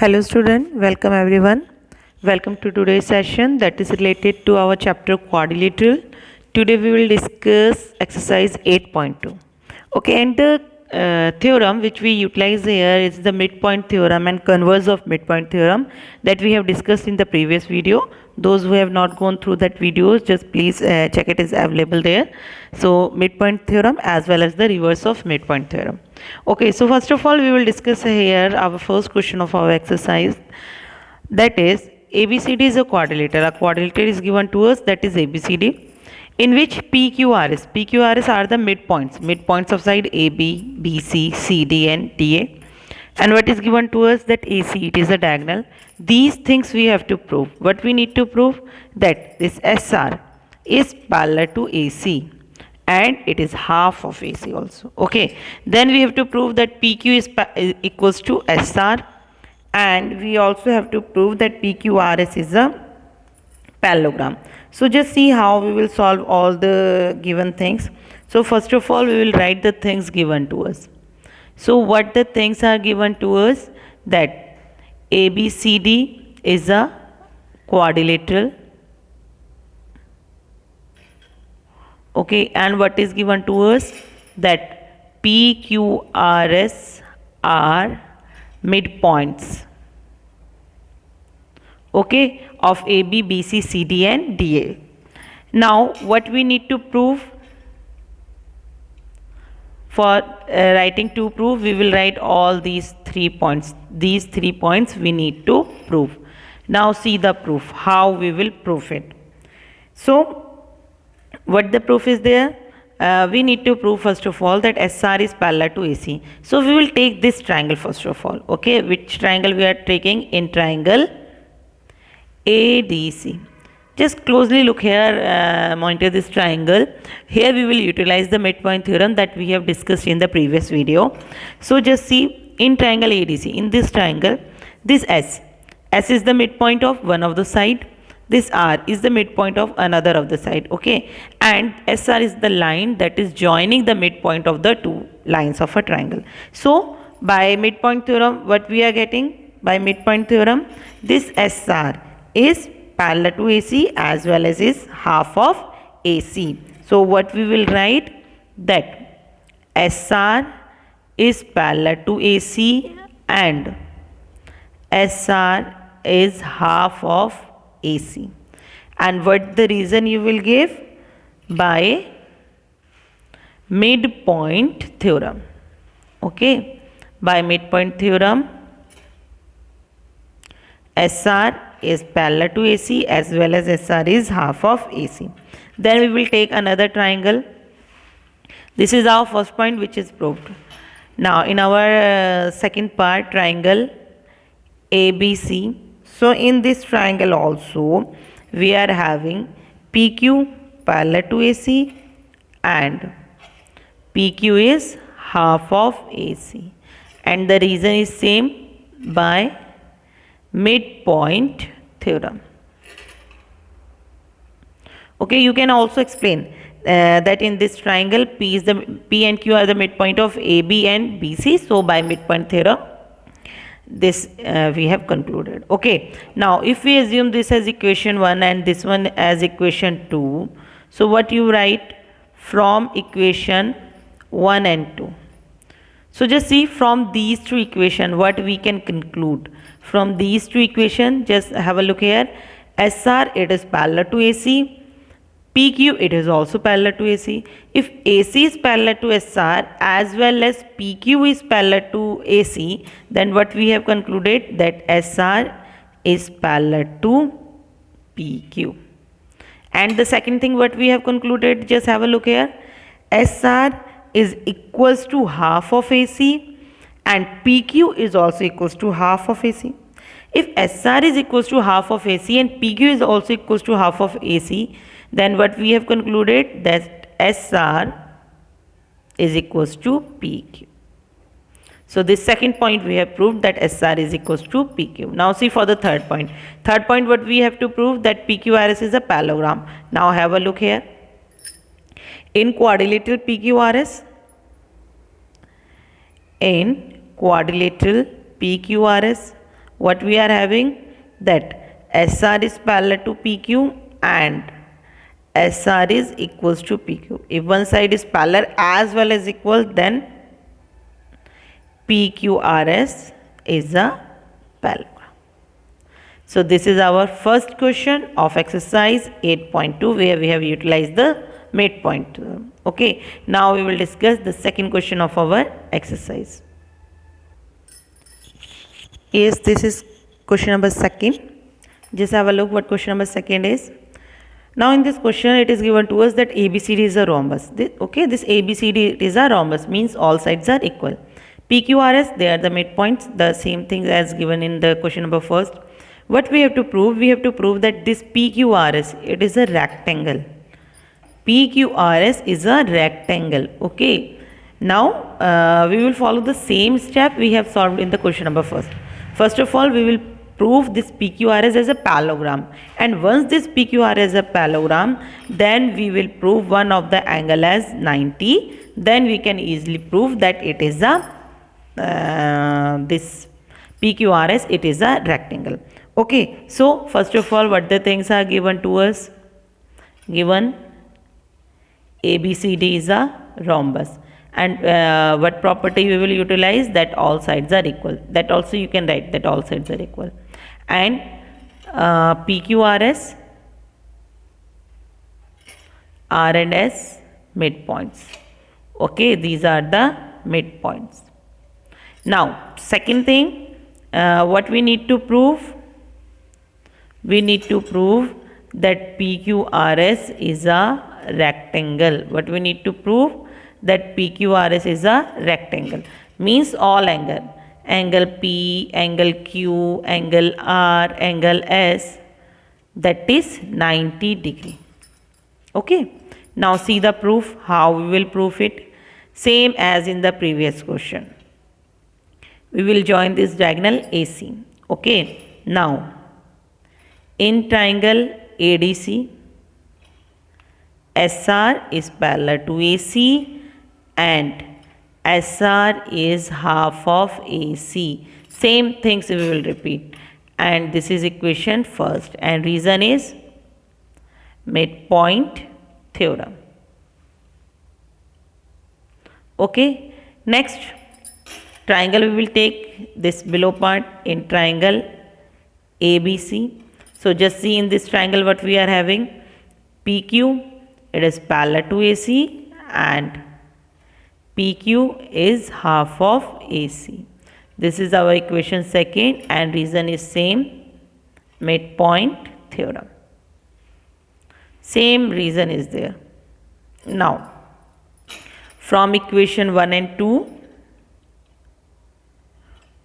Hello student, welcome everyone. Welcome to today's session that is related to our chapter quadrilateral. Today we will discuss exercise 8.2. Okay, and the theorem which we utilize here is the midpoint theorem and converse of midpoint theorem that we have discussed in the previous video. Those who have not gone through that video, just please check, it is available there. So midpoint theorem as well as the reverse of midpoint theorem. Okay, so first of all we will discuss here our first question of our exercise, that is ABCD is a quadrilateral. A quadrilateral is given to us, that is ABCD, in which PQRS are the midpoints of side AB, BC, CD and DA. And what is given to us, that AC, it is a diagonal. These things we have to prove. What we need to prove? That this SR is parallel to AC and it is half of AC also. Okay, then we have to prove that PQ is equals to SR, and we also have to prove that PQRS is a parallelogram. So just see how we will solve all the given things. So first of all we will write the things given to us. So what the things are given to us, that ABCD is a quadrilateral. Okay, and what is given to us, that PQRS are midpoints, okay, of AB, BC, CD and DA. Now what we need to prove? For writing to prove, we will write all these 3 points. These 3 points we need to prove. Now see the proof, how we will prove it. So what the proof is there? We need to prove first of all that SR is parallel to AC. So we will take this triangle first of all. Okay, which triangle we are taking? In triangle ADC. Just closely look here, monitor this triangle. Here we will utilize the midpoint theorem that we have discussed in the previous video. So just see, in triangle ADC, in this triangle, this S is the midpoint of one of the side. This R is the midpoint of another of the side. Okay, and SR is the line that is joining the midpoint of the two lines of a triangle. So by midpoint theorem, what we are getting? By midpoint theorem, this SR is parallel to AC as well as is half of AC. So what we will write, that SR is parallel to AC and SR is half of AC. And what the reason you will give? By midpoint theorem. Okay, by midpoint theorem, SR is parallel to AC as well as SR is half of AC. Then we will take another triangle. This is our first point which is proved. Now in our second part, triangle ABC. So in this triangle also we are having PQ parallel to AC and PQ is half of AC, and the reason is same, by midpoint theorem. Okay, you can also explain that in this triangle P and Q are the midpoint of AB and BC. So by midpoint theorem, this we have concluded. Okay, now if we assume this as equation 1 and this one as equation 2, so what you write from equation 1 and 2? So just see, from these two equations what we can conclude. From these two equations, just have a look here. SR, it is parallel to AC. PQ, it is also parallel to AC. If AC is parallel to SR as well as PQ is parallel to AC, then what we have concluded, that SR is parallel to PQ. And the second thing what we have concluded, just have a look here. SR is equals to half of AC and PQ is also equals to half of AC. If SR is equals to half of AC and PQ is also equals to half of AC, then what we have concluded, that SR is equals to PQ. So this second point we have proved, that SR is equals to PQ. Now see for the third point. Third point what we have to prove, that PQRS is a parallelogram. Now have a look here. In quadrilateral PQRS, in quadrilateral PQRS, what we are having, that SR is parallel to PQ and SR is equals to PQ. If one side is parallel as well as equal, then PQRS is a parallelogram. So this is our first question of exercise 8.2, where we have utilized the midpoint. Okay, now we will discuss the second question of our exercise. Yes, this is question number second. Just have a look what question number second is. Now in this question it is given to us that ABCD is a rhombus. This ABCD is a rhombus, means all sides are equal. PQRS, they are the midpoints, the same thing as given in the question number first. What we have to prove? We have to prove that this PQRS, it is a rectangle. PQRS is a rectangle. Okay. Now we will follow the same step we have solved in the question number first. First of all, we will prove this PQRS as a parallelogram, and once this PQRS is a parallelogram, then we will prove one of the angle as 90. Then we can easily prove that it is a this PQRS, it is a rectangle. Okay, so first of all, what the things are given to us? Given ABCD is a rhombus, and what property we will utilize? That all sides are equal. That also you can write, that all sides are equal. And PQRS, R and S midpoints. Okay, these are the midpoints. Now second thing, what we need to prove? We need to prove that PQRS is a rectangle. What we need to prove? That PQRS is a rectangle, means all angle P, angle Q, angle R, angle S, that is 90 degree. Okay, now see the proof, how we will prove it. Same as in the previous question. We will join this diagonal AC. Okay, now in triangle ADC, SR is parallel to AC and SR is half of AC. Same things we will repeat, and this is equation first, and reason is midpoint theorem. Okay, next triangle we will take this below part in triangle ABC. So just see in this triangle what we are having. PQ, it is parallel to AC and PQ is half of AC. This is our equation second, and reason is same, midpoint theorem. Same reason is there. Now from equation 1 and 2,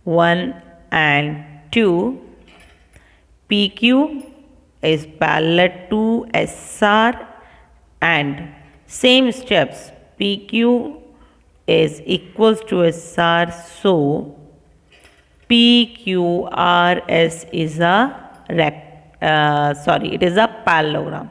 1 and 2, PQ is parallel to SR and same steps, PQ is equals to SR, so PQRS is it is a parallelogram.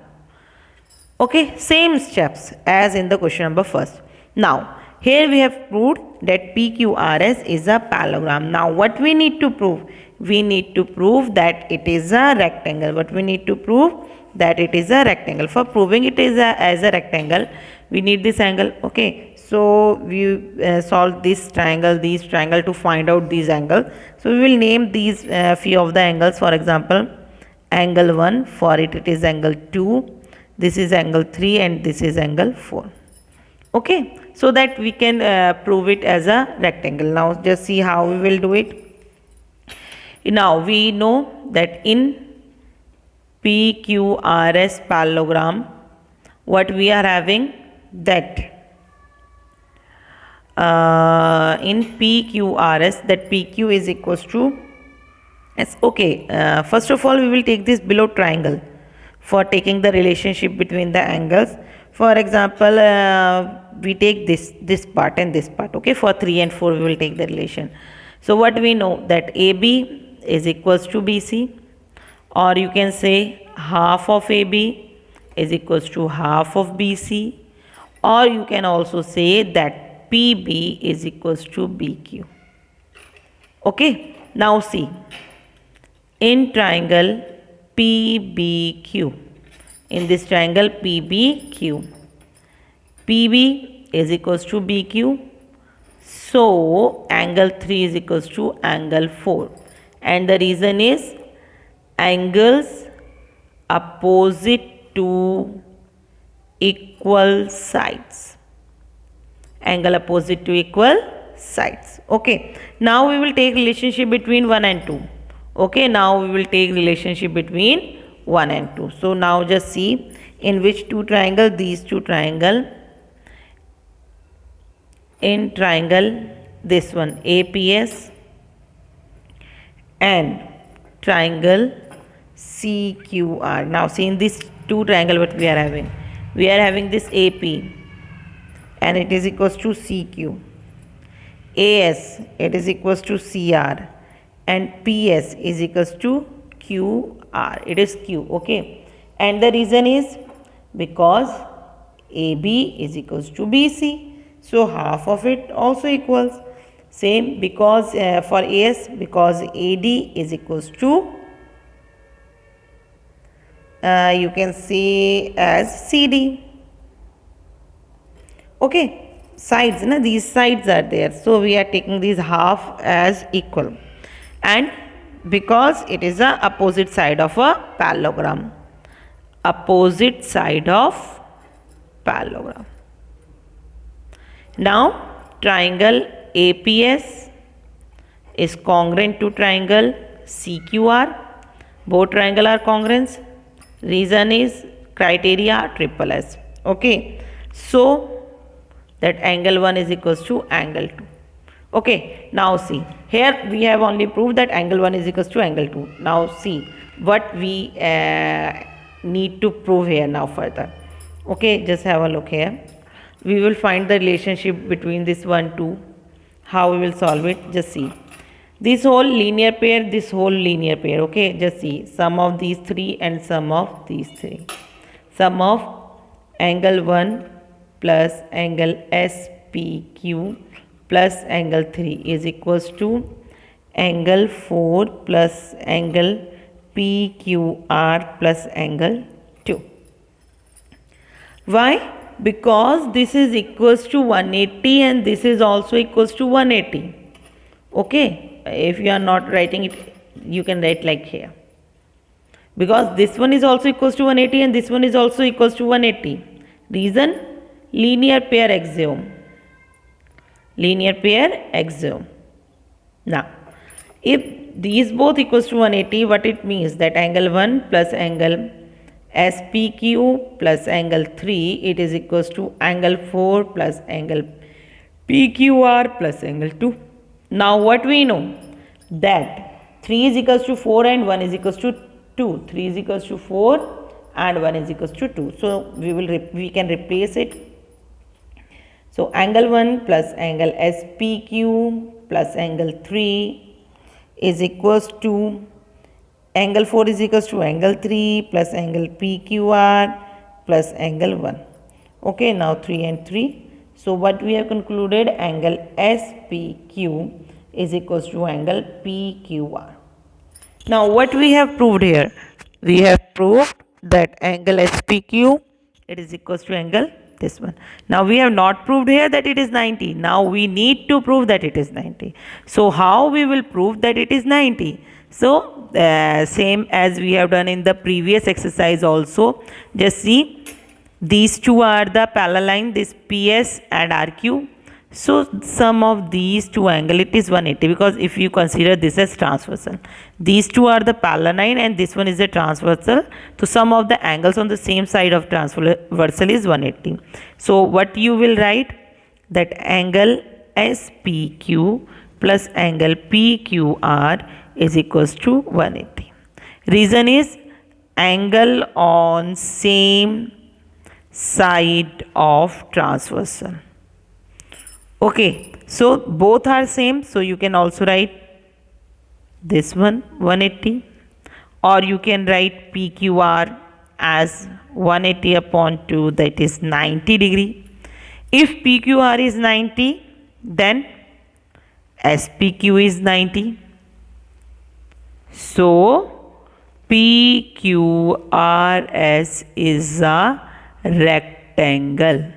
Okay, same steps as in the question number first. Now here we have proved that PQRS is a parallelogram. Now what we need to prove? We need to prove that it is a rectangle. What we need to prove? That it is a rectangle. For proving it is as a rectangle, we need this angle. Okay, so we solve this triangle, to find out these angles. So we will name these few of the angles. For example, angle 1, for it is angle 2, this is angle 3, and this is angle 4. Okay, so that we can prove it as a rectangle. Now just see how we will do it. Now we know that in PQRS parallelogram, what we are having, that in PQRS, that PQ is equals to S. Okay, first of all we will take this below triangle for taking the relationship between the angles. For example, we take this part and this part. Okay, for 3 and 4 we will take the relation. So what we know, that AB is equals to BC, or you can say half of AB is equals to half of BC, or you can also say that PB is equals to BQ. Okay, now see, in triangle PBQ. In this triangle PBQ, PB is equals to BQ. So angle 3 is equals to angle 4. And the reason is angles opposite to equal sides. Angle opposite to equal sides. Okay. Now we will take relationship between 1 and 2. Okay. Now we will take relationship between 1 and 2. So now just see in which two triangle, these two triangle. In triangle this one APS and triangle CQR. Now see in this two triangle what we are having. We are having this AP and it is equals to CQ. AS it is equals to CR and PS is equals to QR. It is Q. Okay. And the reason is because AB is equals to BC. So half of it also equals. Same because for AS, because AD is equals to you can say as CD. Okay, sides, na, these sides are there. So we are taking these half as equal. And because it is a opposite side of a parallelogram. Opposite side of parallelogram. Now triangle APS is congruent to triangle CQR. Both triangle are congruent. Reason is criteria triple S. Okay. So that angle 1 is equals to angle 2. Okay. Now see. Here we have only proved that angle 1 is equals to angle 2. Now see what we need to prove here now further. Okay. Just have a look here. We will find the relationship between this 1, 2. How we will solve it? Just see. This whole linear pair, this whole linear pair. Okay, just see. Sum of these 3 and sum of these 3. Sum of angle 1 plus angle SPQ plus angle 3 is equals to angle 4 plus angle PQR plus angle 2. Why? Because this is equals to 180 and this is also equals to 180. Okay, if you are not writing it, you can write like here. Because this one is also equals to 180 and this one is also equals to 180. Reason? Linear pair axiom. Linear pair axiom. Now, if these both equals to 180, what it means? That angle 1 plus angle SPQ plus angle 3, it is equals to angle 4 plus angle PQR plus angle 2. Now what we know? That 3 is equals to 4 and 1 is equals to 2. 3 is equals to 4 and 1 is equals to 2. So we can replace it. So angle 1 plus angle SPQ plus angle 3 is equals to angle 4 is equals to angle 3 plus angle PQR plus angle 1. Okay, now 3 and 3. So what we have concluded, angle SPQ is equals to angle PQR. Now what we have proved here? We have proved that angle SPQ, it is equals to angle this one. Now we have not proved here that it is 90. Now we need to prove that it is 90. So how we will prove that it is 90? So same as we have done in the previous exercise also. Just see, these two are the parallel line, this PS and RQ. So sum of these two angle, it is 180, because if you consider this as transversal, these two are the parallel line and this one is the transversal. So sum of the angles on the same side of transversal is 180. So what you will write? That angle SPQ plus angle PQR is equals to 180. Reason is angle on same side of transversal. Okay, so both are same, so you can also write this one 180, or you can write PQR as 180 upon 2, that is 90 degree. If PQR is 90, then SPQ is 90. So PQRS is a rectangle.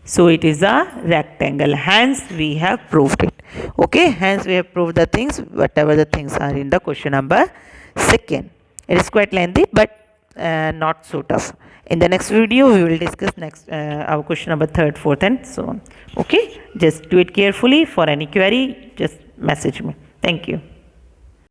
So it is a rectangle. Hence we have proved it. Okay, hence we have proved the things, whatever the things are in the question number 2nd. It is quite lengthy, but not so tough. In the next video we will discuss next our question number 3rd, 4th and so on. Okay, just do it carefully. For any query, just message me. Thank you.